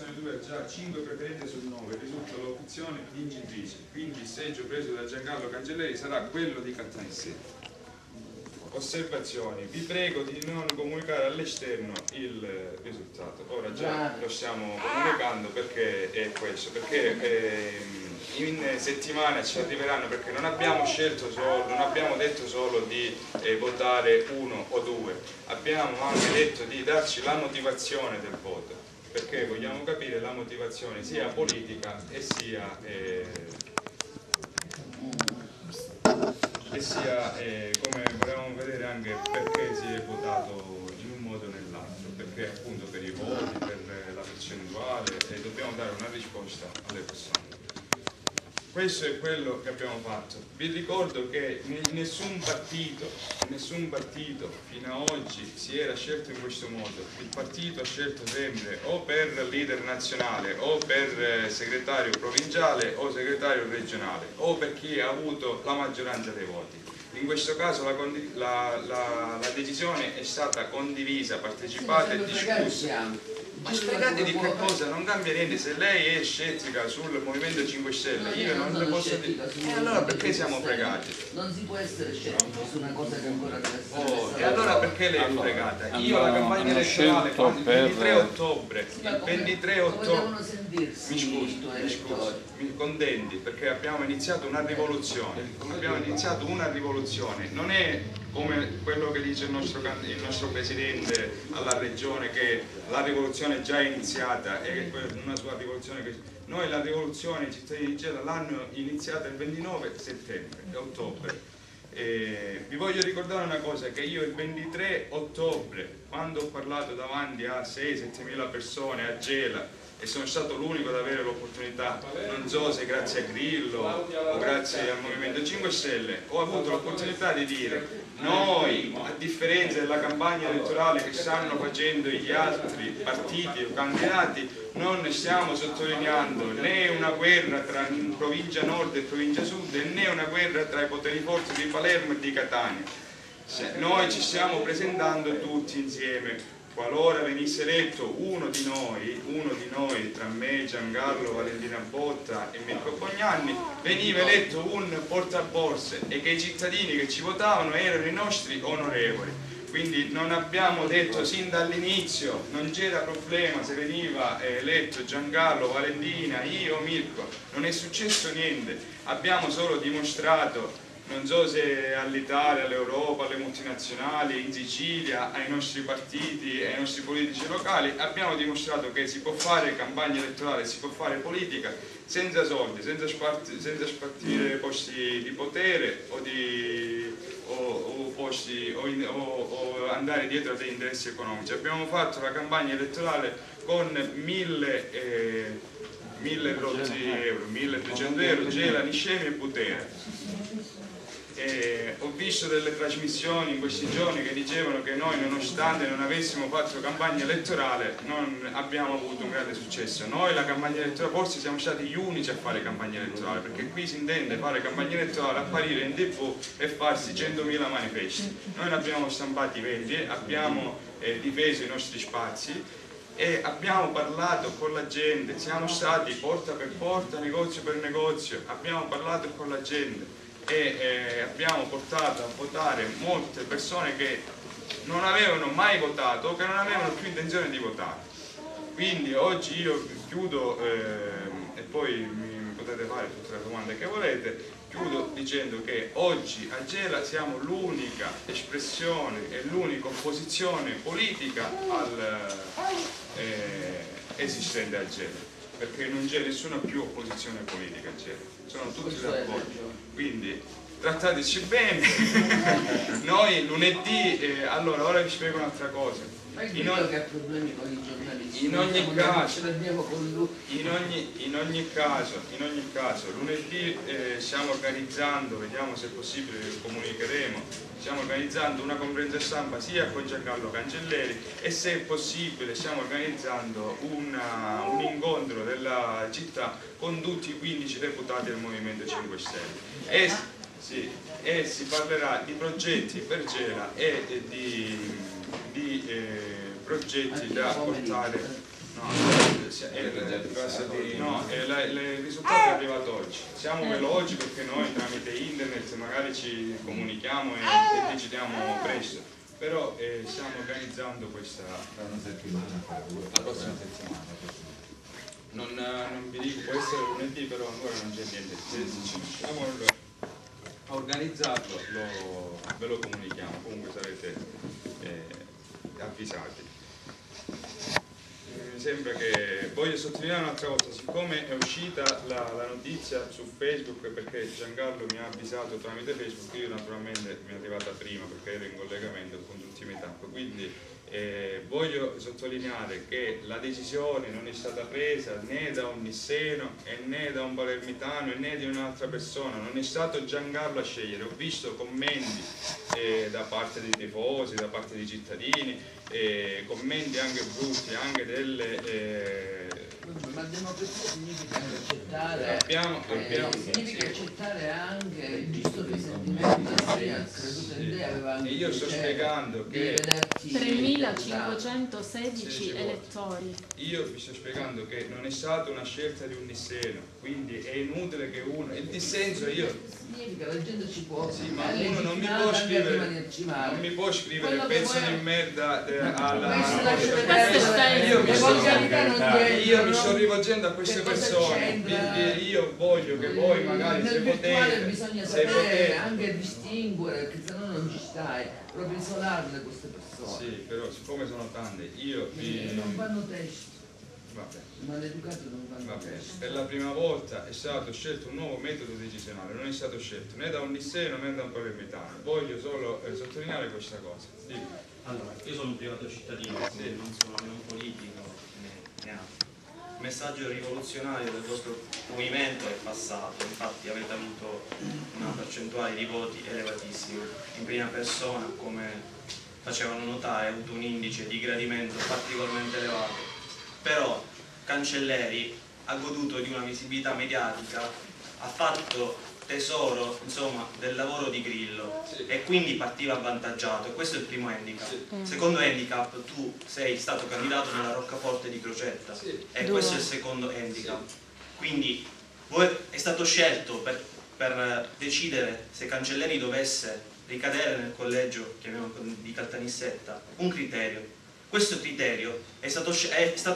mozione 2 ha già 5 preferenze su 9, risulta l'opzione vincitrice, quindi il seggio preso da Giancarlo Cancelleri sarà quello di Caltanissetta. Osservazioni: vi prego di non comunicare all'esterno il risultato. Ora già lo stiamo comunicando perché è questo, perché in settimana ci arriveranno, perché non abbiamo scelto solo, non abbiamo detto solo di votare uno o due, abbiamo anche detto di darci la motivazione del voto, perché vogliamo capire la motivazione sia politica e sia come volevamo vedere anche perché si è votato in un modo o nell'altro, perché appunto per i voti, per la percentuale, e dobbiamo dare una risposta alle persone. Questo è quello che abbiamo fatto. Vi ricordo che nessun partito fino ad oggi si era scelto in questo modo. Il partito ha scelto sempre o per leader nazionale o per segretario provinciale o segretario regionale o per chi ha avuto la maggioranza dei voti. In questo caso la decisione è stata condivisa, partecipata e discussa. Ma spiegate di che cosa? Non cambia niente. Se lei è scettica sul Movimento 5 Stelle, io non le posso dire. E allora perché siamo fregati? Non si può essere scettici su una cosa che ancora deve essere. E allora perché lei è fregata? Io la campagna elettorale il 23 ottobre, mi scusi, mi contenti, perché abbiamo iniziato una rivoluzione. Non è come quello che dice il nostro presidente alla regione, che la rivoluzione è già iniziata, e una sua rivoluzione che noi la rivoluzione i cittadini di Gela l'hanno iniziata il 29 settembre e ottobre. Vi voglio ricordare una cosa, che io il 23 ottobre, quando ho parlato davanti a 6-7 mila persone a Gela, e sono stato l'unico ad avere l'opportunità, non so se grazie a Grillo o grazie al Movimento 5 Stelle, ho avuto l'opportunità di dire: noi, a differenza della campagna elettorale che stanno facendo gli altri partiti o candidati, non stiamo sottolineando né una guerra tra provincia nord e provincia sud, né una guerra tra i poteri forti di Palermo e di Catania. Noi ci stiamo presentando tutti insieme. Qualora venisse eletto uno di noi, tra me, Giancarlo, Valentina Botta e Mirko Bognanni, veniva eletto un portaborse, e che i cittadini che ci votavano erano i nostri onorevoli. Quindi non abbiamo detto sin dall'inizio, non c'era problema se veniva eletto Giancarlo, Valentina, io, Mirko, non è successo niente. Abbiamo solo dimostrato, non so se all'Italia, all'Europa, alle multinazionali, in Sicilia, ai nostri partiti, ai nostri politici locali, abbiamo dimostrato che si può fare campagna elettorale, si può fare politica senza soldi, senza spartire posti di potere o andare dietro a degli interessi economici. Abbiamo fatto la campagna elettorale con 1.000 euro, 1.200 euro, Gela, Niscemi e Butera. Ho visto delle trasmissioni in questi giorni che dicevano che noi, nonostante non avessimo fatto campagna elettorale, non abbiamo avuto un grande successo. Noi la campagna elettorale, forse siamo stati gli unici a fare campagna elettorale, perché qui si intende fare campagna elettorale, apparire in TV e farsi 100.000 manifesti. Noi ne abbiamo stampati 20, abbiamo difeso i nostri spazi e abbiamo parlato con la gente, siamo stati porta per porta, negozio per negozio, abbiamo parlato con la gente e abbiamo portato a votare molte persone che non avevano mai votato o che non avevano più intenzione di votare. Quindi oggi io chiudo e poi mi potete fare tutte le domande che volete. Chiudo dicendo che oggi a Gela siamo l'unica espressione e l'unica opposizione politica esistente a Gela, perché non c'è nessuna più opposizione politica a Gela, sono tutti d'accordo. Quindi trattateci bene. Noi lunedì, allora ora vi spiego un'altra cosa. In ogni caso, lunedì stiamo organizzando, vediamo se è possibile, comunicheremo, stiamo organizzando una conferenza stampa sia con Giancarlo Cancelleri e, se è possibile, stiamo organizzando un incontro della città con tutti i 15 deputati del Movimento 5 Stelle e si parlerà di progetti per Gela e di progetti da portare il risultato è arrivato oggi. Siamo veloci perché noi tramite internet magari ci comunichiamo e decidiamo presto, però stiamo organizzando questa Tra una settimana, la prossima settimana. Non vi dico, può essere lunedì, però ancora non c'è niente. Se ci riusciamo a organizzarlo ve lo comunichiamo, comunque sarete avvisati. Mi sembra che voglio sottolineare un'altra cosa, siccome è uscita la notizia su Facebook, perché Giancarlo mi ha avvisato tramite Facebook, io naturalmente mi è arrivata prima perché ero in collegamento con tutti i meetup, quindi voglio sottolineare che la decisione non è stata presa né da un nisseno né da un palermitano né di un'altra persona, non è stato Giancarlo a scegliere. Ho visto commenti da parte dei tifosi, da parte dei cittadini, commenti anche brutti, anche delle ma democrazia significa anche accettare, significa accettare anche il giusto risentimento di chi ha creduto in te, aveva anche e io sto spiegando che 3.516 elettori. Io vi sto spiegando che non è stata una scelta di un disseno, quindi è inutile che uno il dissenso significa la gente ci può, sì, ma uno non mi può scrivere pezzo di merda io mi sto rivolgendo a queste persone, quindi io voglio che voi magari nel virtuale bisogna sapere anche distinguere, perché se no non ci stai, proprio isolarle queste persone. Sì, però siccome sono tante, non fanno test. Vabbè. Maleducato non fanno test. Per la prima volta è stato scelto un nuovo metodo decisionale, non è stato scelto né da un nisseno né da un palermitano. Voglio solo sottolineare questa cosa. Dico. Allora, io sono un privato cittadino, quindi non sono né un politico né altro. Il messaggio rivoluzionario del vostro movimento è passato, infatti avete avuto una percentuale di voti elevatissima. In prima persona, come facevano notare, ha avuto un indice di gradimento particolarmente elevato. Però Cancelleri ha goduto di una visibilità mediatica, ha fatto tesoro, insomma, del lavoro di Grillo, sì, e quindi partiva avvantaggiato, e questo è il primo handicap. Sì. Secondo handicap, tu sei stato candidato nella roccaforte di Crocetta, sì, e questo è il secondo handicap. Sì. Quindi è stato scelto per decidere se Cancelleri dovesse ricadere nel collegio di Caltanissetta un criterio. Questo criterio è stato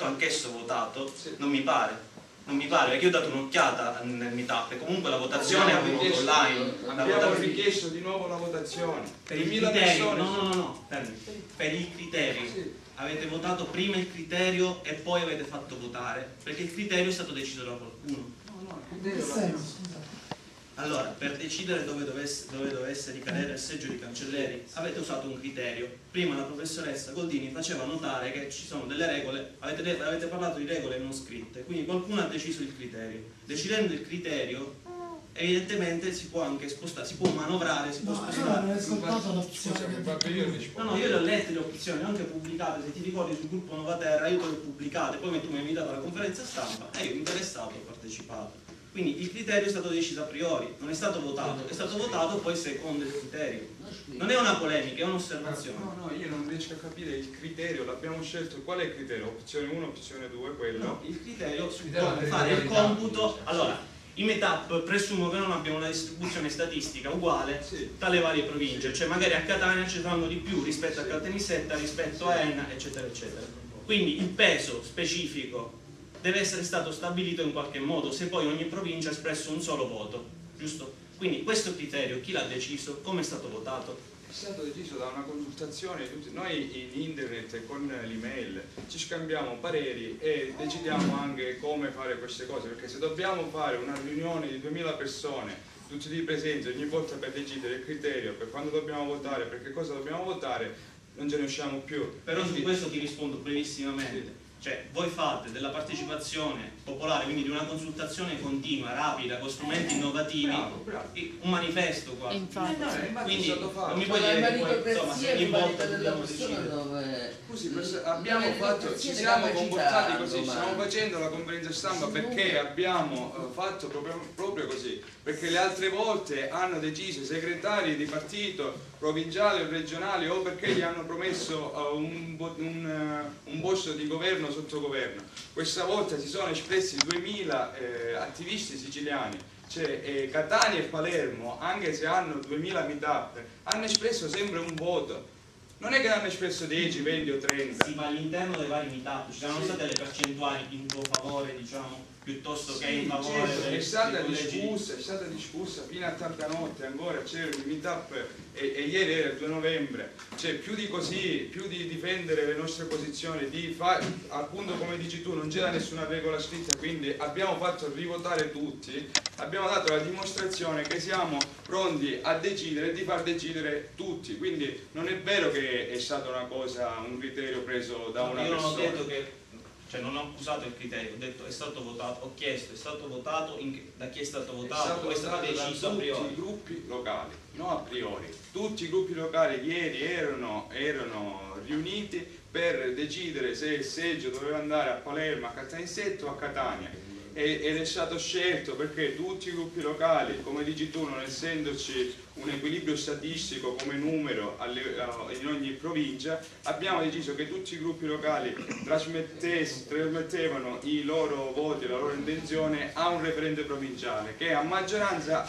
anch'esso votato, sì, non mi pare, perché io ho dato un'occhiata nel meetup e comunque la votazione è avvenuta online. Abbiamo richiesto di nuovo la votazione. Per il criterio, no, per il criterio. Sì. Avete votato prima il criterio e poi avete fatto votare, perché il criterio è stato deciso da qualcuno. Allora, per decidere dove dovesse ricadere il seggio di Cancelleri, avete usato un criterio. Prima la professoressa Goldini faceva notare che ci sono delle regole, avete parlato di regole non scritte, quindi qualcuno ha deciso il criterio. Decidendo il criterio, evidentemente si può anche spostare, si può manovrare, si può spostare. No, io le ho lette le opzioni, anche pubblicate, se ti ricordi sul gruppo Nova Terra, io te le ho pubblicate, poi tu mi hai invitato alla conferenza stampa e io interessato ho partecipato. Quindi il criterio è stato deciso a priori, non è stato votato, è stato votato poi secondo il criterio. Non è una polemica, è un'osservazione. No, io non riesco a capire il criterio, l'abbiamo scelto, qual è il criterio? Opzione 1, opzione 2, quello? No, il criterio su come fare il computo. Allora, i meetup presumo che non abbiano una distribuzione statistica uguale, sì, tra le varie province, cioè magari a Catania ci saranno di più rispetto a Caltanissetta, rispetto a Enna, eccetera, eccetera. Quindi il peso specifico deve essere stato stabilito in qualche modo, se poi ogni provincia ha espresso un solo voto, giusto? Quindi questo criterio chi l'ha deciso? Come è stato votato? È stato deciso da una consultazione, noi in internet e con l'email ci scambiamo pareri e decidiamo anche come fare queste cose, perché se dobbiamo fare una riunione di 2000 persone, tutti lì presenti ogni volta per decidere il criterio, per quando dobbiamo votare, per che cosa dobbiamo votare, non ce ne usciamo più. Però su questo ti rispondo brevissimamente. Sì. Cioè, voi fate della partecipazione popolare, quindi di una consultazione continua, rapida, con strumenti innovativi, un manifesto quasi. Quindi non mi puoi dire che poi, insomma, se ogni volta dobbiamo decidere. Scusi, abbiamo fatto, ci siamo comportati così, stiamo facendo la conferenza stampa perché abbiamo fatto proprio così, perché le altre volte hanno deciso i segretari di partito, provinciali o regionali, o perché gli hanno promesso un posto di governo sotto governo. Questa volta si sono espressi 2000 attivisti siciliani, cioè Catania e Palermo, anche se hanno 2000 meetup, hanno espresso sempre un voto. Non è che hanno espresso 10, 20 o 30. Sì, ma all'interno dei vari meetup ci saranno state le percentuali in tuo favore, diciamo, piuttosto che in favore è stata discussa fino a tanta notte, ancora c'erano i meetup e ieri era il 2 novembre, cioè più di così, più di difendere le nostre posizioni, di fare, appunto come dici tu, non c'era nessuna regola scritta, quindi abbiamo fatto rivotare tutti, abbiamo dato la dimostrazione che siamo pronti a decidere e di far decidere tutti, quindi non è vero che è stata una cosa, un criterio preso da una persona. Io non ho detto che, cioè non ho accusato il criterio, ho detto è stato votato, ho chiesto è stato votato, da chi è stato votato, è stato deciso a priori. Tutti i gruppi locali, non a priori, tutti i gruppi locali ieri erano riuniti per decidere se il seggio doveva andare a Palermo, a Caltanissetta o a Catania. Ed è stato scelto perché tutti i gruppi locali, come dici tu, non essendoci un equilibrio statistico come numero in ogni provincia, abbiamo deciso che tutti i gruppi locali trasmettevano i loro voti, la loro intenzione a un referendum provinciale che a maggioranza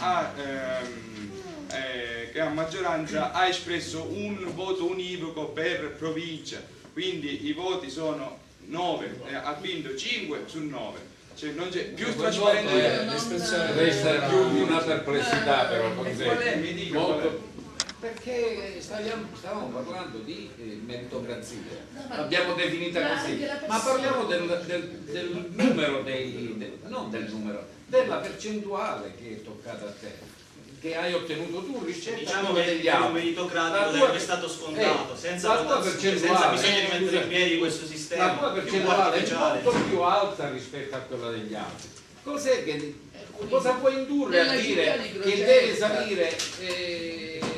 ha espresso un voto univoco per provincia, quindi i voti sono 9, ha vinto 5 su 9. Cioè non c'è più trasparente, l'espressione resta più di una perplessità però perché stavamo parlando di meritocrazia, l'abbiamo definita così, ma parliamo del numero non del numero, della percentuale che è toccata a te, che hai ottenuto tu rispetto diciamo a che degli il altri. meritocratico è stato scontato, senza bisogno di mettere in piedi questo sistema. La tua percentuale è molto più alta rispetto a quella degli altri. Cos'è che cosa può indurre a dire che deve salire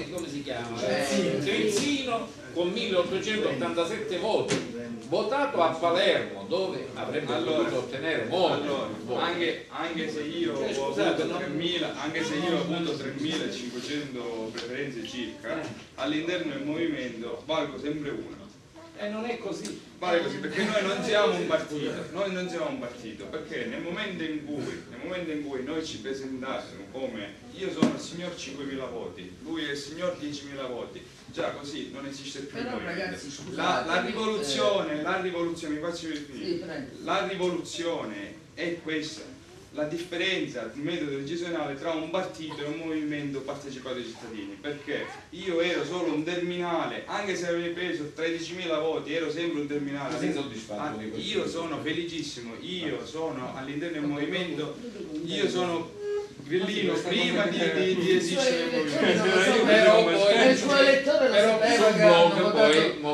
come si chiama? Trenzino con 1887 voti, votato a Palermo dove avrebbe potuto ottenere molto. Anche se io ho avuto 3.500 preferenze circa, all'interno del movimento valgo sempre uno. E non è così. Vale così, perché noi non siamo un partito, perché nel momento in cui noi ci presentassimo come io sono il signor 5.000 voti, lui è il signor 10.000 voti, già così non esiste più. Però ragazzi, la rivoluzione, mi faccio riferire, la rivoluzione è questa. La differenza, il metodo decisionale tra un partito e un movimento partecipato dai cittadini, perché io ero solo un terminale, anche se avevo preso 13.000 voti, ero sempre un terminale. Sei soddisfatto di questo? Io sono felicissimo, io sono all'interno del movimento, io sono grillino prima di esistere il movimento. Però il suo elettore lo sapeva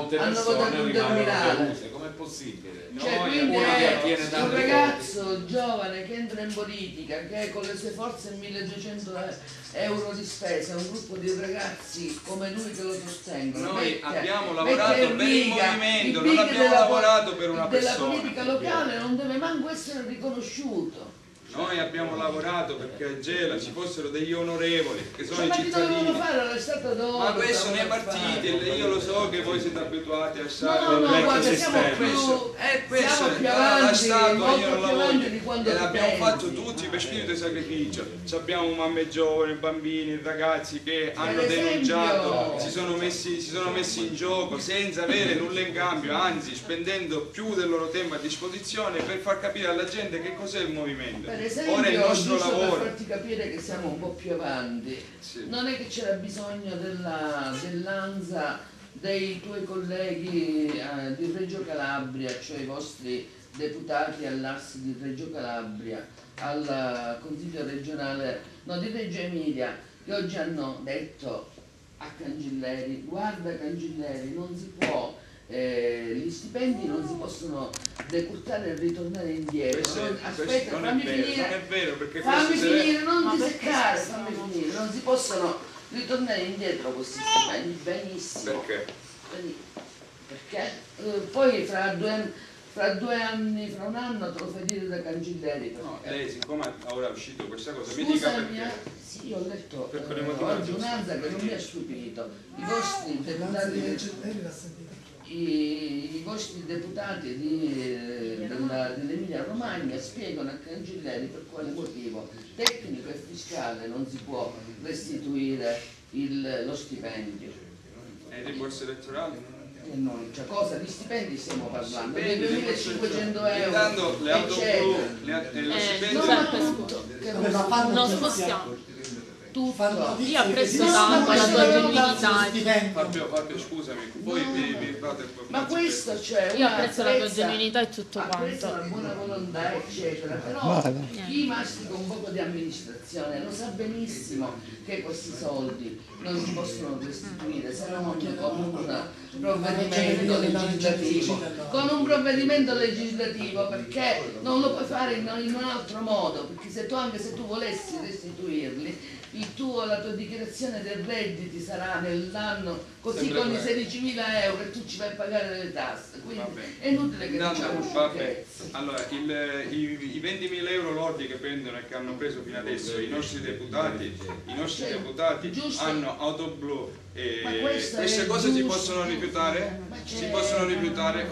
che hanno votato un terminale. Com'è possibile? Cioè, quindi è un ragazzo giovane che entra in politica, che con le sue forze 1.200 euro di spesa, un gruppo di ragazzi come lui che lo sostengono. Noi abbiamo lavorato per il movimento, non abbiamo lavorato per una persona. La politica locale non deve manco essere riconosciuto. Noi abbiamo lavorato perché a Gela ci fossero degli onorevoli che sono i cittadini. Ma questo nei partiti, io lo so che voi siete abituati a stare nel vecchio sistema. Questo è stato, io non lavoro e l'abbiamo fatto tutti per spirito di sacrificio. Abbiamo mamme giovani, bambini, ragazzi che hanno denunciato, si sono messi in gioco senza avere nulla in cambio, anzi spendendo più del loro tempo a disposizione per far capire alla gente che cos'è il movimento. Per esempio, ora è il nostro lavoro. Per farti capire che siamo un po' più avanti, sì. Non è che c'era bisogno dell'ANSA, dei tuoi colleghi di Reggio Calabria, cioè i vostri deputati all'ARS di Reggio Calabria, al Consiglio regionale di Reggio Emilia, che oggi hanno detto a Cangileri: guarda Cangileri, non si può, gli stipendi non si possono decurtare e ritornare indietro. Aspetta, fammi finire. Non è vero, perché fammi finire, non ti seccare, fammi finire. Non si possono ritornare indietro questi stipendi, benissimo. Perché? Perché poi fra 2 anni, fra un anno te lo fai dire da Cangileri. No, lei siccome ora è uscito questa cosa, scusami, mi dica perché. Sì, io ho letto oggi un'ANSA che non mi ha stupito. I vostri deputati i vostri deputati dell'Emilia Romagna spiegano a Cancelleri per quale motivo tecnico e fiscale non si può restituire lo stipendio. È rimborso elettorale? Cioè, cosa di stipendi stiamo parlando? Dei Stipendi, 2500 euro, intanto le auto blu, lo stipendio... Non spostiamo. tutto. Io apprezzo tanto la tua genuinità. Fabio, scusami, voi vi fate... Ma questo c'è Io apprezzo la tua genuinità e tutto apprezzo quanto. la buona volontà, eccetera, però chi mastica un poco di amministrazione lo sa benissimo che questi soldi non si possono restituire se non con un provvedimento legislativo. Con un provvedimento legislativo, perché non lo puoi fare in un altro modo, perché se tu, anche se tu volessi restituirli, la tua dichiarazione dei redditi sarà nell'anno così con i 16.000 euro e tu ci vai a pagare le tasse, quindi è inutile che diciamo sciocchezze. Allora, i 20.000 euro lordi che prendono e che hanno preso fino adesso i nostri deputati hanno auto blu e queste cose si possono rifiutare? Si possono rifiutare?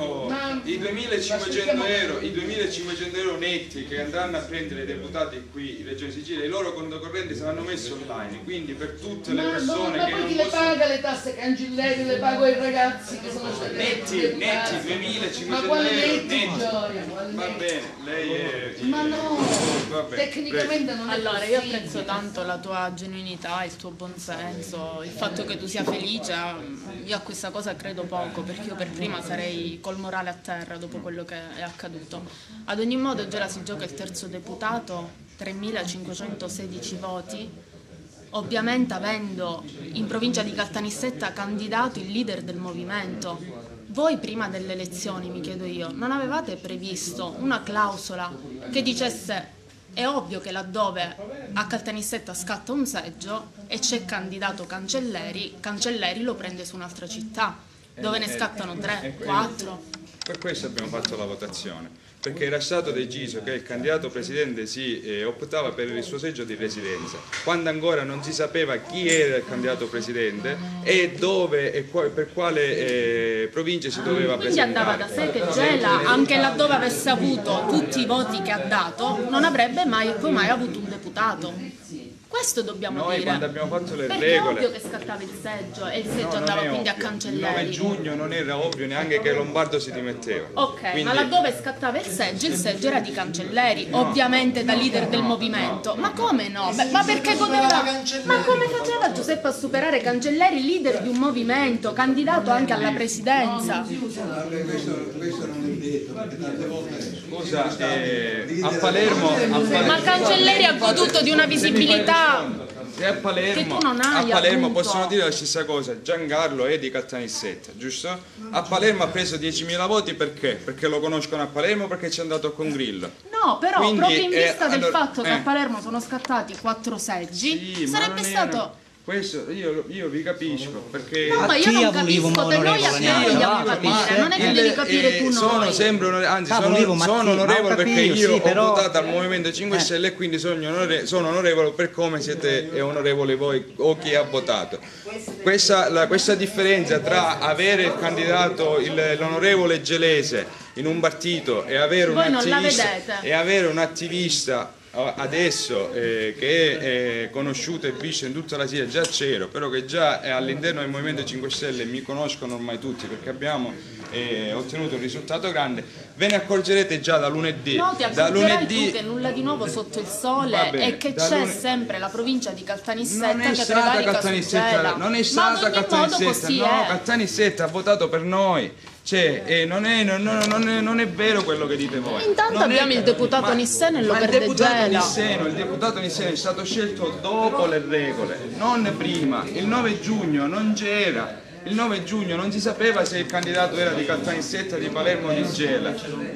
I 2.500 euro netti che andranno a prendere i deputati qui in Regione Sicilia, i loro conto correnti saranno messi online, quindi per tutte le persone ma che poi non chi le possono... paga le tasse Cancelleri, le pago ai ragazzi che sono stati netti 2.500 ma euro quali netti. netti, Gioia? Va bene, lei è... Ma no, Vabbè, tecnicamente non è Allora, io possibile. apprezzo tanto la tua genuinità, il tuo buonsenso, il fatto che tu sia felice. Io a questa cosa credo poco, perché io per prima sarei col morale a terra dopo quello che è accaduto. Ad ogni modo, già si gioca il terzo deputato, 3.516 voti, ovviamente avendo in provincia di Caltanissetta candidato il leader del movimento. Voi prima delle elezioni, mi chiedo io, non avevate previsto una clausola che dicesse: è ovvio che laddove a Caltanissetta scatta un seggio e c'è candidato Cancelleri lo prende su un'altra città, dove ne scattano 3, 4. Per questo abbiamo fatto la votazione, perché era stato deciso che il candidato presidente si optava per il suo seggio di residenza, quando ancora non si sapeva chi era il candidato presidente e dove e per quale provincia si doveva Quindi presentare. andava da sé che Gela, anche laddove avesse avuto tutti i voti che ha dato, non avrebbe mai avuto un deputato. Questo dobbiamo Noi dire. quando abbiamo fatto le Perché regole... è ovvio che scattava il seggio e il seggio No, andava non è quindi a ovvio. Cancelleri. Il 9 giugno non era ovvio neanche che Lombardo si dimetteva. Ok, Quindi... ma laddove scattava il seggio era di Cancelleri, ovviamente da leader del movimento. Ma come no? Ma perché godeva? Ma come faceva Giuseppe a superare Cancelleri, leader di un movimento, candidato anche alla presidenza? Questo non è detto, perché tante volte... Scusa, a Palermo... Ma Cancelleri ha goduto di una visibilità Se a Palermo, che tu non hai, a Palermo appunto. possono dire la stessa cosa. Giancarlo è di Caltanissetta, giusto? A Palermo ha preso 10.000 voti perché? Perché lo conoscono a Palermo, perché ci è andato con Grillo. No, però Quindi, proprio in vista del allora, fatto che a Palermo sono scattati 4 seggi, Sì, ma sarebbe non stato... erano- Questo io vi capisco, perché... No, ma io non capisco che noi a te vogliamo capire, non è che devi capire tu sono noi. sempre anzi sono onorevole perché io ho votato al Movimento 5 Stelle e quindi sono onorevole per come siete onorevoli voi o chi ha votato. Questa differenza tra avere il candidato, l'onorevole Gelese in un partito e avere Voi non la vedete. un attivista adesso che è conosciuto e visto in tutta la Sicilia, già c'ero, però che già è all'interno del Movimento 5 Stelle, mi conoscono ormai tutti perché abbiamo ottenuto un risultato grande, ve ne accorgerete già da lunedì. No, ti accorgerai tu che nulla di nuovo sotto il sole e che c'è sempre la provincia di Caltanissetta che prevarica su Gela. Non è Ma ad stata ogni modo Caltanissetta, così no, è. Caltanissetta ha votato per noi. Cioè, non è vero quello che dite voi. Intanto abbiamo il deputato Nisseno e lo perde Gela. Il deputato Nisseno è stato scelto dopo le regole, non prima. Il 9 giugno non c'era. Il 9 giugno non si sapeva se il candidato era di Caltanissetta, di Palermo o di Gela.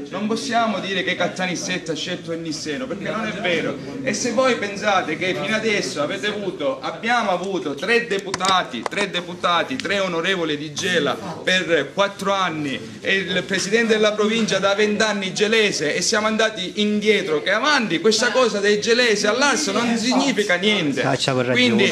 Non possiamo dire che Caltanissetta ha scelto il Nisseno, perché non è vero. E se voi pensate che fino adesso abbiamo avuto 3 deputati, 3 onorevoli di Gela per 4 anni e il presidente della provincia da 20 anni gelese e siamo andati indietro che avanti, questa cosa dei gelesi all'Arso non significa niente. Quindi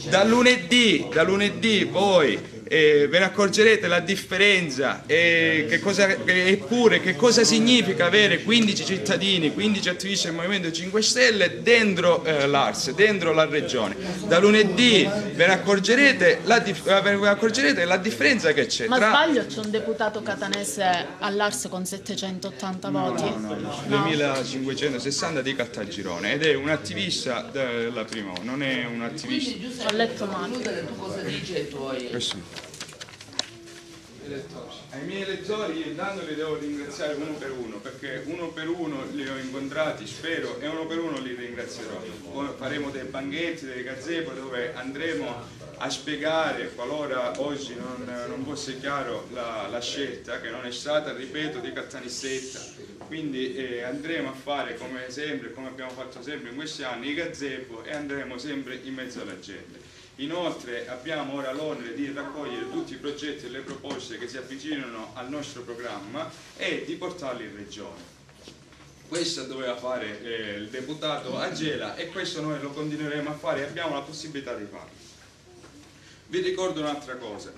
da lunedì voi ve ne accorgerete la differenza eppure che cosa significa avere 15 cittadini, 15 attivisti del Movimento 5 Stelle dentro l'ARS, dentro la regione. Da lunedì ve ne accorgerete la differenza che c'è. Ma sbaglio, c'è un deputato catanese all'ARS con 780 voti? No, 2560 di Caltagirone, ed è un attivista della prima ora, non è un attivista. Quindi Giuseppe, Ho letto male. tu cosa dici ai tuoi Ai miei elettori intanto li devo ringraziare uno perché uno per uno li ho incontrati, spero, e uno per uno li ringrazierò. Poi faremo dei banchetti, dei gazebo dove andremo a spiegare, qualora oggi non fosse chiaro la scelta, che non è stata, ripeto, di Caltanissetta. Quindi andremo a fare come sempre, come abbiamo fatto sempre in questi anni, i gazebo, e andremo sempre in mezzo alla gente. Inoltre abbiamo ora l'onere di raccogliere tutti i progetti e le proposte che si avvicinano al nostro programma e di portarli in regione. Questo doveva fare il deputato Agela, e questo noi lo continueremo a fare e abbiamo la possibilità di farlo. Vi ricordo un'altra cosa: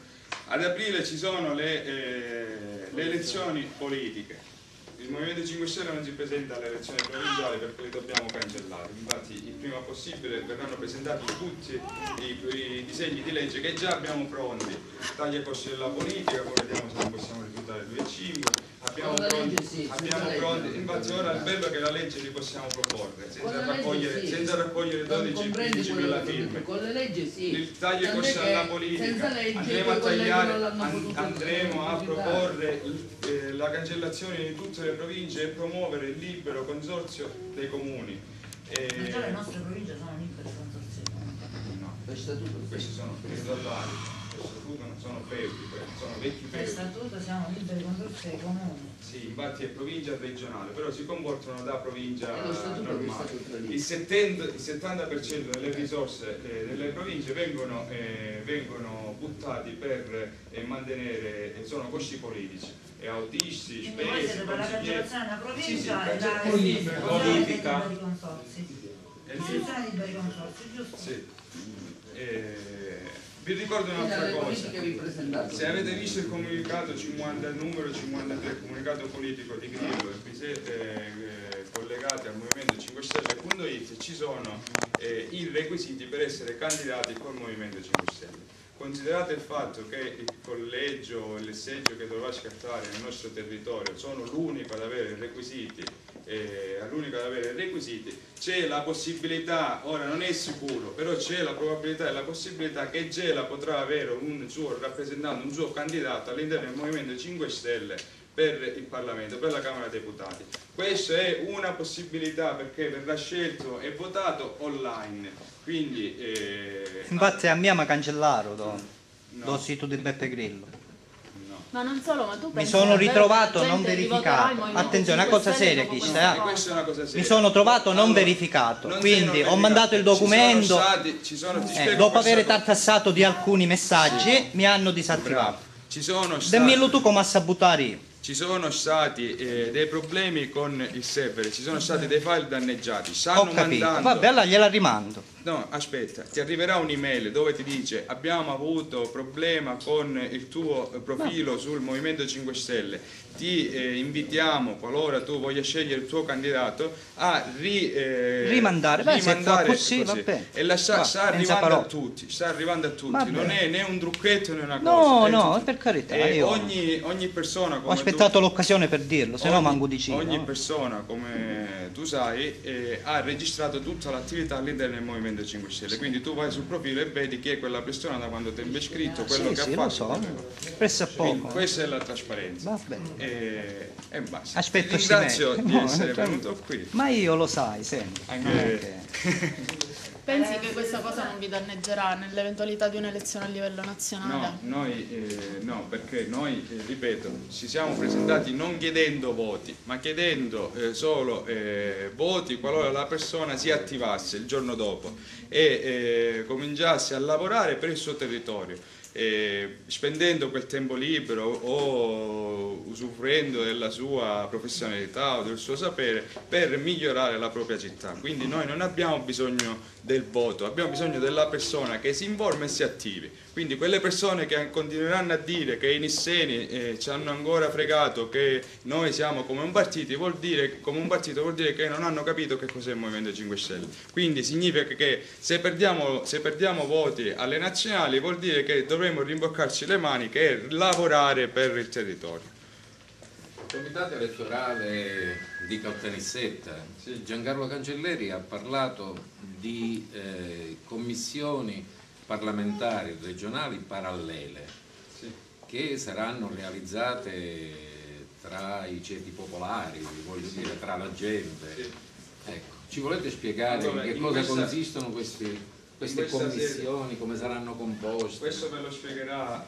ad aprile ci sono le elezioni politiche. Il Movimento 5 Stelle non si presenta alle elezioni provinciali perché le dobbiamo cancellare. Infatti il prima possibile verranno presentati tutti i disegni di legge che già abbiamo pronti. Tagli ai costi della politica, poi vediamo se non possiamo rifiutare il 2,5. Abbiamo pronti, infatti ora il bello è che la legge li possiamo proporre senza raccogliere 12-15.000 firme. Con le leggi sì. Il taglio ai costi della politica, andremo a proporre la cancellazione di tutte le province e promuovere il libero consorzio dei comuni. Ma già le nostre province sono libere consorzi? No, questi sono statuali. Non sono feudi, sono vecchi Per feudi. statuto siamo liberi consorzi dei comuni. Sì, infatti è provincia regionale, però si comportano da provincia normale. Il Il 70% delle risorse delle province vengono buttati per mantenere, sono costi politici, e autisti, Quindi voi siete spese, per la consiglieri. cancellazione della provincia Sì, sì, e la politica. liberi consorzi. Istituzione liberi consorzi, giusto? Sì. Vi ricordo un'altra cosa: se avete visto il comunicato il numero 53, il comunicato politico di Grillo, e vi siete collegati al Movimento 5 Stelle.it, ci sono i requisiti per essere candidati col Movimento 5 Stelle. Considerate il fatto che il collegio, il seggio che dovrà scattare nel nostro territorio sono l'unico ad avere requisiti, c'è la possibilità, ora non è sicuro, però c'è la probabilità e la possibilità che Gela potrà avere un suo rappresentante, un suo candidato all'interno del Movimento 5 Stelle per il Parlamento, per la Camera dei Deputati. Questa è una possibilità perché verrà scelto e votato online. Quindi, infatti abbiamo cancellato do sito di Beppe Grillo. Ma non solo, ma tu Mi sono ritrovato non verificato. Attenzione, una cosa seria questa, questa è una cosa seria. Mi sono trovato non verificato, quindi ho mandato il documento, dopo aver tartassato di alcuni messaggi mi hanno disattivato. Dimmelo tu come a sabotare io. Ci sono stati dei problemi con il server, ci sono stati dei file danneggiati. Ho capito, vabbè, allora gliela rimando. No, aspetta, ti arriverà un'email dove ti dice: abbiamo avuto problema con il tuo profilo sul Movimento 5 Stelle, ti invitiamo, qualora tu voglia scegliere il tuo candidato, a rimandare. Beh, se fa così, va bene. E sta arrivando a tutti, non è né un trucchetto né una No, cosa. no, per carità. Ogni persona come ho aspettato l'occasione per dirlo, se no manco dicino. Ogni persona, come tu sai, ha registrato tutta l'attività all'interno del Movimento 5 Stelle, quindi tu vai sul profilo e vedi chi è quella persona da quando ti è iscritto, quello che ha fatto. Lo so, presso a poco. Questa è la trasparenza. Va bene. E basta. Aspetto, ti ringrazio di essere venuto qui. Ma io lo sai, sempre. Pensi che questa cosa non vi danneggerà nell'eventualità di un'elezione a livello nazionale? No, perché noi, ripeto, ci siamo presentati non chiedendo voti, ma chiedendo solo voti qualora la persona si attivasse il giorno dopo e cominciasse a lavorare per il suo territorio. spendendo quel tempo libero o usufruendo della sua professionalità o del suo sapere per migliorare la propria città. Quindi noi non abbiamo bisogno del voto, abbiamo bisogno della persona che si informa e si attivi. Quindi quelle persone che continueranno a dire che i nisseni ci hanno ancora fregato, che noi siamo come un partito, vuol dire che non hanno capito che cos'è il Movimento 5 Stelle. Quindi significa che se perdiamo voti alle nazionali vuol dire che dovremmo rimboccarci le maniche e lavorare per il territorio. Il comitato elettorale di Caltanissetta, Giancarlo Cancelleri ha parlato di commissioni parlamentari regionali parallele che saranno realizzate tra i ceti popolari, voglio dire, tra la gente. Ecco, ci volete spiegare in che cosa consistono queste commissioni, come saranno composte? Questo ve lo spiegherà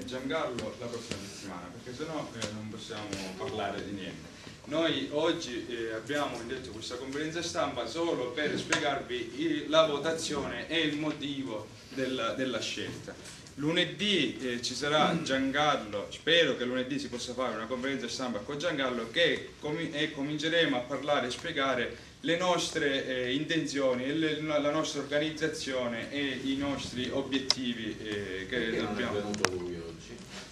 Giancarlo la prossima settimana, perché sennò non possiamo parlare di niente. Noi oggi abbiamo indetto questa conferenza stampa solo per spiegarvi la votazione e il motivo della scelta. Lunedì ci sarà Giancarlo, spero che lunedì si possa fare una conferenza stampa con Giancarlo e cominceremo a parlare e spiegare le nostre intenzioni, la nostra organizzazione e i nostri obiettivi che dobbiamo.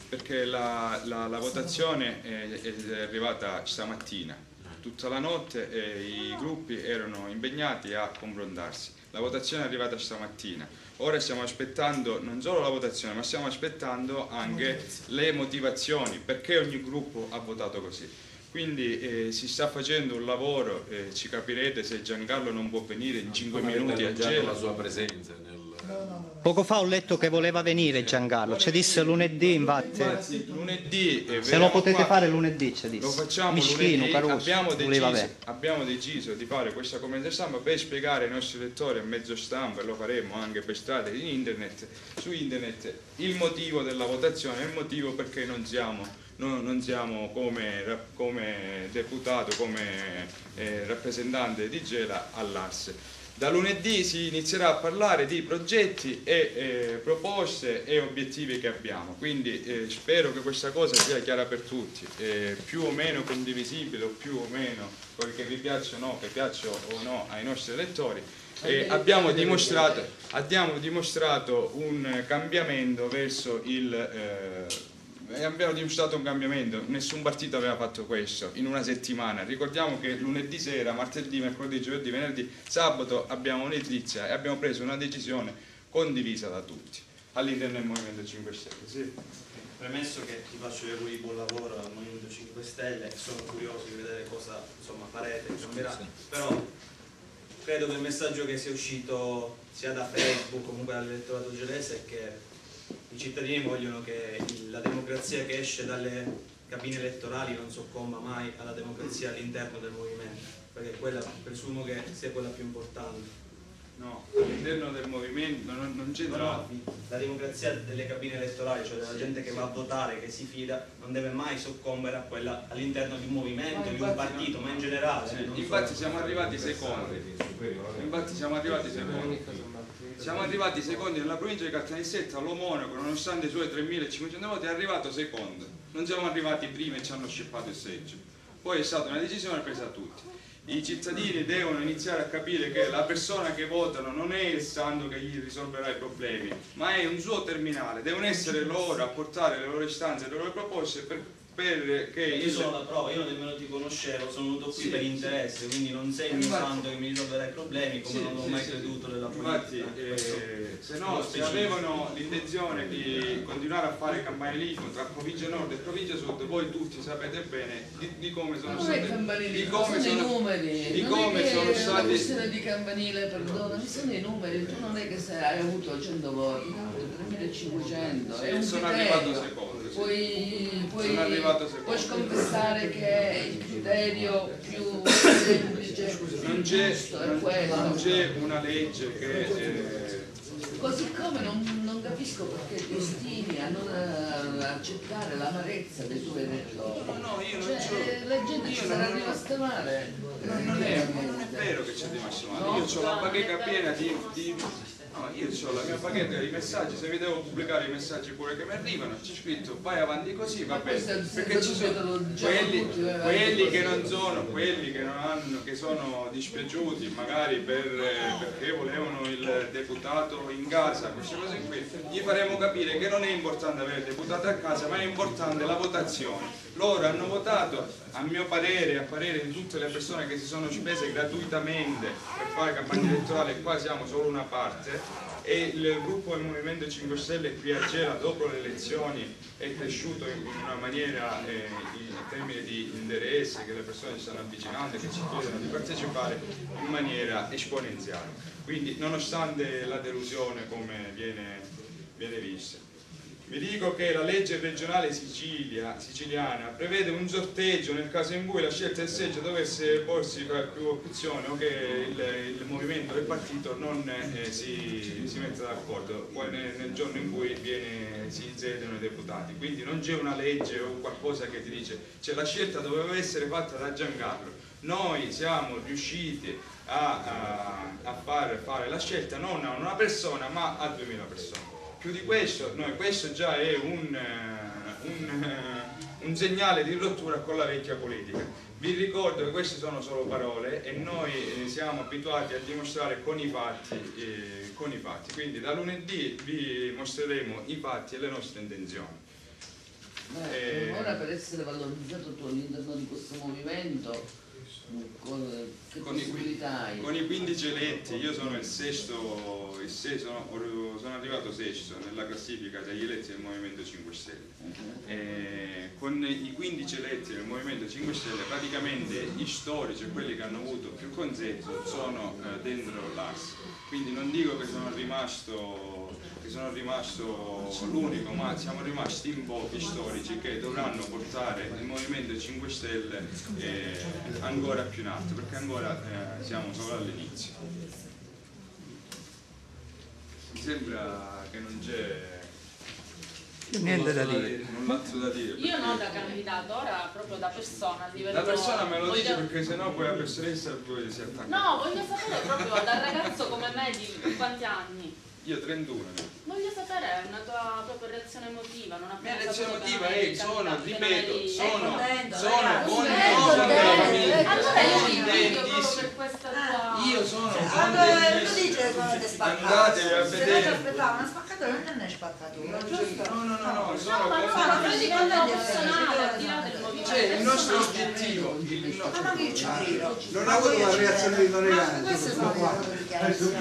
Perché la votazione è arrivata stamattina, tutta la notte i gruppi erano impegnati a confrontarsi. La votazione è arrivata stamattina. Ora stiamo aspettando non solo la votazione, ma stiamo aspettando anche le motivazioni, perché ogni gruppo ha votato così. Quindi si sta facendo un lavoro, ci capirete se Giancarlo non può venire in 5 minuti a Gela. La sua presenza Poco fa ho letto che voleva venire Giancarlo, ci disse lunedì, infatti. Lunedì se lo potete fare lunedì, ci disse. Lo facciamo Mischino, lunedì. Caruso, Abbiamo deciso di fare questa conferenza stampa per spiegare ai nostri lettori a mezzo stampa, e lo faremo anche per strade su internet, il motivo della votazione, il motivo perché non siamo come deputato, come rappresentante di Gela all'ARS. Da lunedì si inizierà a parlare di progetti e proposte e obiettivi che abbiamo, quindi spero che questa cosa sia chiara per tutti, più o meno condivisibile o più o meno che vi piaccia o no ai nostri elettori. Abbiamo dimostrato un cambiamento verso abbiamo dimostrato un cambiamento, nessun partito aveva fatto questo in una settimana. Ricordiamo che lunedì sera, martedì, mercoledì, giovedì, venerdì, sabato abbiamo un'edilizia e abbiamo preso una decisione condivisa da tutti all'interno del Movimento 5 Stelle. Sì. Premesso che ti faccio gli auguri di buon lavoro al Movimento 5 Stelle, sono curioso di vedere cosa farete, però credo che il messaggio che sia uscito sia da Facebook comunque dall'elettorato gelese è che i cittadini vogliono che la democrazia che esce dalle cabine elettorali non soccomba mai alla democrazia all'interno del movimento, perché quella presumo che sia quella più importante. No, all'interno del movimento non c'entra. No, la democrazia delle cabine elettorali, cioè della gente che va a votare, che si fida, non deve mai soccombere a quella all'interno di un movimento, di un partito, ma in generale. Sì, infatti siamo arrivati secondi. Siamo arrivati secondi nella provincia di Caltanissetta, lo Monaco, nonostante i suoi 3.500 voti, è arrivato secondo. Non siamo arrivati prima e ci hanno scippato il seggio. Poi è stata una decisione presa da tutti. I cittadini devono iniziare a capire che la persona che votano non è il santo che gli risolverà i problemi, ma è un suo terminale. Devono essere loro a portare le loro istanze e le loro proposte perché io sono la prova, io nemmeno ti conoscevo, sono venuto qui per interesse, quindi non sei un santo che mi risolverà i problemi, come non ho mai creduto nella politica. Se avevano l'intenzione di continuare a fare campagne lì tra provincia nord e provincia sud, voi tutti sapete bene di come sono stati, di come sono i numeri, di come sono stati. La questione di campanile, perdonami, sono i numeri. Tu non è che se hai avuto 100 voti, 3.500, è un sono arrivato secondo. Puoi sconfessare che il criterio più semplice, non c'è una legge che così come non capisco perché ti ostini a non accettare l'amarezza dei tuoi elettori. No, io non la gente ci sarà rimasta male. Non è vero che c'è di male, io ho la bacheca piena no, io ho la mia bacheca di messaggi, se mi devo pubblicare i messaggi pure che mi arrivano, c'è scritto vai avanti così, va bene, perché ci sono quelli che non sono, quelli che non hanno, che sono dispiaciuti magari perché volevano il deputato in casa, queste cose qui, gli faremo capire che non è importante avere il deputato a casa, ma è importante la votazione. Loro hanno votato, a mio parere, a parere di tutte le persone che si sono spese gratuitamente per fare campagna elettorale, qua siamo solo una parte, e il gruppo del Movimento 5 Stelle qui a Gela dopo le elezioni è cresciuto in una maniera in termini di interesse, che le persone si stanno avvicinando e che ci chiedono di partecipare in maniera esponenziale. Quindi nonostante la delusione come viene vista. Vi dico che la legge regionale siciliana prevede un sorteggio nel caso in cui la scelta del seggio dovesse porsi per più opzioni o che il movimento del partito non si metta d'accordo poi nel giorno in cui si insediano i deputati. Quindi non c'è una legge o qualcosa che ti dice, cioè la scelta doveva essere fatta da Giancarlo. Noi siamo riusciti a fare la scelta non a una persona ma a 2000 persone. Più di questo, questo già è un segnale di rottura con la vecchia politica. Vi ricordo che queste sono solo parole e noi siamo abituati a dimostrare con i fatti, quindi da lunedì vi mostreremo i fatti e le nostre intenzioni. Ora per essere valorizzato tu all'interno di questo movimento, con i 15 eletti, io sono il sesto, sono arrivato sesto nella classifica degli eletti del Movimento 5 Stelle. Con i 15 eletti del Movimento 5 Stelle praticamente gli storici e quelli che hanno avuto più consenso sono dentro l'AS. Quindi non dico che sono rimasto l'unico, ma siamo rimasti in pochi storici che dovranno portare il Movimento 5 Stelle ancora più in alto, perché ancora siamo solo all'inizio. Mi sembra che non c'è niente da dire. null'altro da dire. Io no da candidato, ora proprio da persona a livello... La persona me lo dice perché sennò poi la professoressa poi si attacca. No, voglio sapere proprio da ragazzo come me di quanti anni. Io 31. Voglio sapere una tua propria reazione emotiva, non appena reazione saputo emotiva che non eri sono, candidato, che non ripeto, eri- sono Allora io ti invidio proprio per questa tua... Io sono Allora tu dici che sono spaccato. Andatevi a Se noi vedere. ci aspettavamo una spaccatura non è spaccatura, giusto? No, sono No, ma no, ma cose. di quanto personale, al di là del movimento. Cioè, il nostro obiettivo, Ma che ci credo? Non ha avuto una reazione di Ma queste sono le loro dichiarazioni.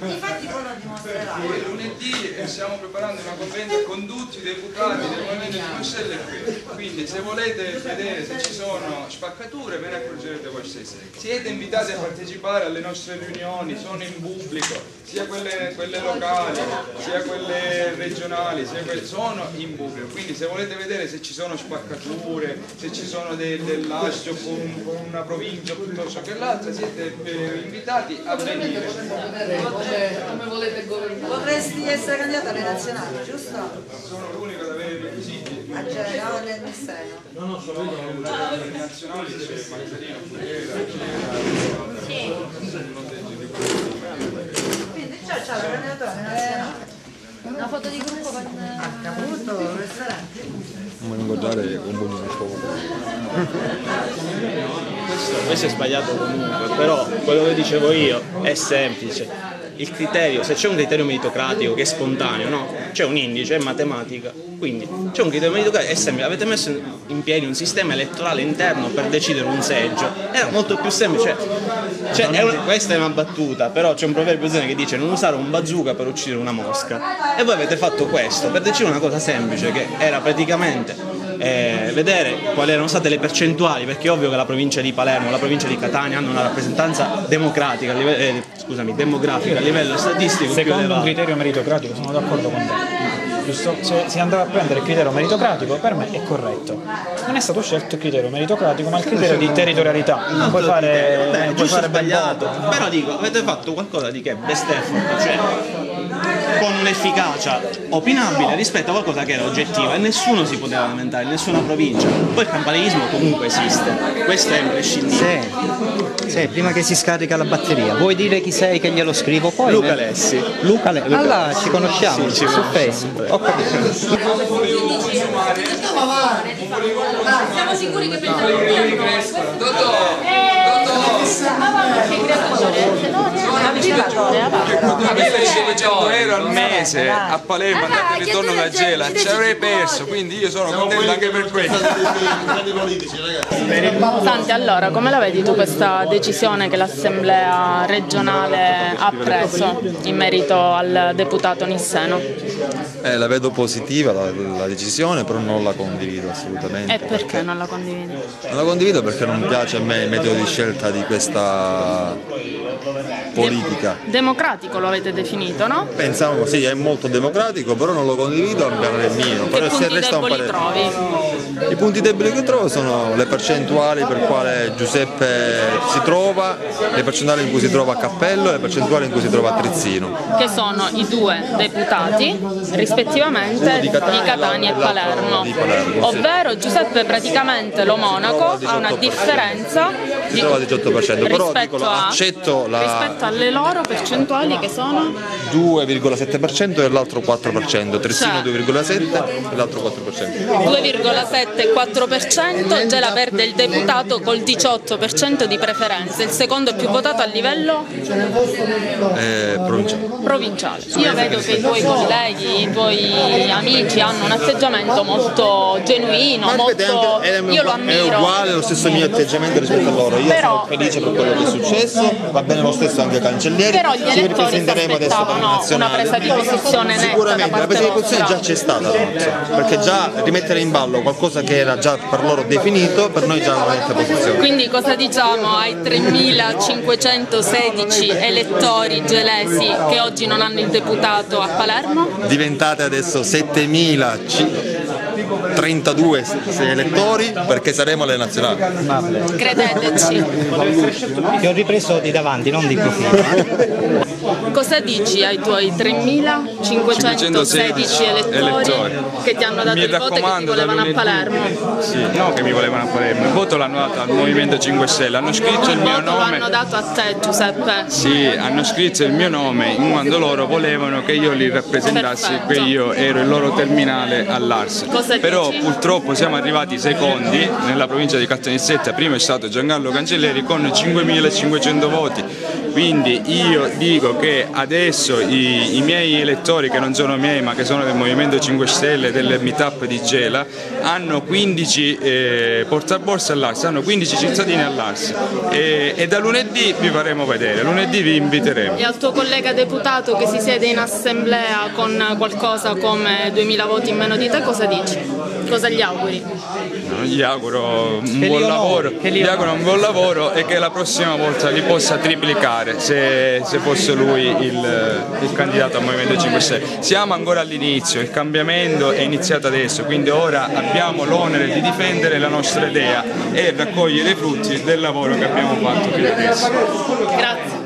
Infatti poi lo dimostrerai. lunedì stiamo preparando una conferenza con tutti i deputati del Movimento 5 Stelle qui. Quindi se volete vedere se ci sono spaccature ve ne accorgerete voi stessi. Siete invitati a partecipare alle nostre riunioni, sono in pubblico, sia quelle locali, sia quelle regionali, sono in pubblico. Quindi se volete vedere se ci sono spaccature, se ci sono dell'ascio con una provincia piuttosto che l'altra, siete invitati a venire. come volete governare. Potresti essere candidato alle nazionali, giusto? Sono l'unico ad avere i requisiti. A Genova del Messeno. Le nazionali c'è Mazzarino, Fughera, Quindi c'è la candidatura alle nazionali. Una foto di gruppo con... A Caputo, ristorante. Non incontrare un buon fuoco. Questo è sbagliato comunque, però quello che dicevo io è semplice. Il criterio, se c'è un criterio meritocratico che è spontaneo, no? C'è un indice, è matematica, quindi c'è un criterio meritocratico, è semplice. Avete messo in piedi un sistema elettorale interno per decidere un seggio, era molto più semplice. Questa è una battuta, però c'è un proverbio zen che dice non usare un bazooka per uccidere una mosca, e voi avete fatto questo per decidere una cosa semplice, che era praticamente vedere quali erano state le percentuali, perché è ovvio che la provincia di Palermo, la provincia di Catania hanno una rappresentanza democratica, demografica a livello statistico. Secondo un criterio meritocratico, sono d'accordo con te. giusto? Se si andava a prendere il criterio meritocratico, per me è corretto. Non è stato scelto il criterio meritocratico, ma il criterio di territorialità. Non puoi fare, sbagliato. Però dico, avete fatto qualcosa di che best effort, cioè con un'efficacia opinabile rispetto a qualcosa che era oggettivo e nessuno si poteva lamentare, nessuna provincia. Poi il campanilismo comunque esiste, questo è imprescindibile. Sì, prima che si scarica la batteria. Vuoi dire chi sei che glielo scrivo poi? Luca Lessi. Luca Lessi. Allora ci conosciamo sì, su Facebook. Ho capito. Siamo sicuri che pensano €100 al mese a Palermo andate e ritorno da Gela, ci avrei perso, quindi io sono contento anche per questo. Santi, allora come la vedi tu questa decisione che l'Assemblea regionale ha preso in merito al deputato Nisseno? La vedo positiva la decisione, però non la condivido assolutamente. E perché non la condividi? Non la condivido perché non piace a me il metodo di scelta di questa politica. Democratico lo avete definito, no? Pensavo sì, è molto democratico, però non lo condivido, è un parere mio. Che punti deboli trovi? I punti deboli che trovo sono le percentuali per quale Giuseppe si trova, le percentuali in cui si trova a Cappello e le percentuali in cui si trova a Trizzino. Che sono i due deputati rispettivamente di Catania e Palermo. Ovvero Giuseppe praticamente lo Monaco ha una differenza si trova al 18%, però dico, accetto rispetto alle loro percentuali che sono 2,7% e l'altro 4%, Trissino 2,7% e l'altro 4%. 2,7 e 4%, Gela perde il deputato col 18% di preferenze, il secondo è più votato a livello provinciale. Io vedo che i tuoi colleghi, i tuoi amici hanno un atteggiamento molto genuino, io lo ammiro. È uguale lo stesso mio atteggiamento rispetto a loro, io sono felice per quello che è successo, va bene lo stesso anche Cancellieri, però gli elettori si aspettavano una presa di posizione netta. Sicuramente la presa di posizione già c'è stata, perché già rimettere in ballo qualcosa che era già per loro definito, per noi già è una netta posizione. Quindi cosa diciamo ai 3.516 elettori gelesi che oggi non hanno il deputato a Palermo? Diventate adesso 7.032 elettori perché saremo alle nazionali. Credeteci. Ti ho ripreso di davanti, non di profilo. Cosa dici ai tuoi 3.516 elettori che ti hanno dato il voto e che ti volevano a Palermo? Sì, no che mi volevano a Palermo, il voto l'hanno dato al Movimento 5 Stelle, hanno scritto il mio nome. L'hanno dato a te, Giuseppe? Sì, hanno scritto il mio nome in quando loro volevano che io li rappresentassi, che io ero il loro terminale all'Ars. Però purtroppo siamo arrivati secondi nella provincia di Caltanissetta, primo è stato Giancarlo Cancelleri con 5.500 voti. Quindi io dico che adesso i miei elettori, che non sono miei ma che sono del Movimento 5 Stelle, del meetup di Gela, hanno 15 portaborse all'Ars, hanno 15 cittadini all'Ars e da lunedì vi faremo vedere, lunedì vi inviteremo. E al tuo collega deputato che si siede in assemblea con qualcosa come 2000 voti in meno di te, cosa dici? Cosa gli auguri? Gli auguro un buon lavoro, gli auguro un buon lavoro e che la prossima volta li possa triplicare se fosse lui il candidato al Movimento 5 Stelle. Siamo ancora all'inizio, il cambiamento è iniziato adesso, quindi ora abbiamo l'onere di difendere la nostra idea e raccogliere i frutti del lavoro che abbiamo fatto fino adesso. Grazie.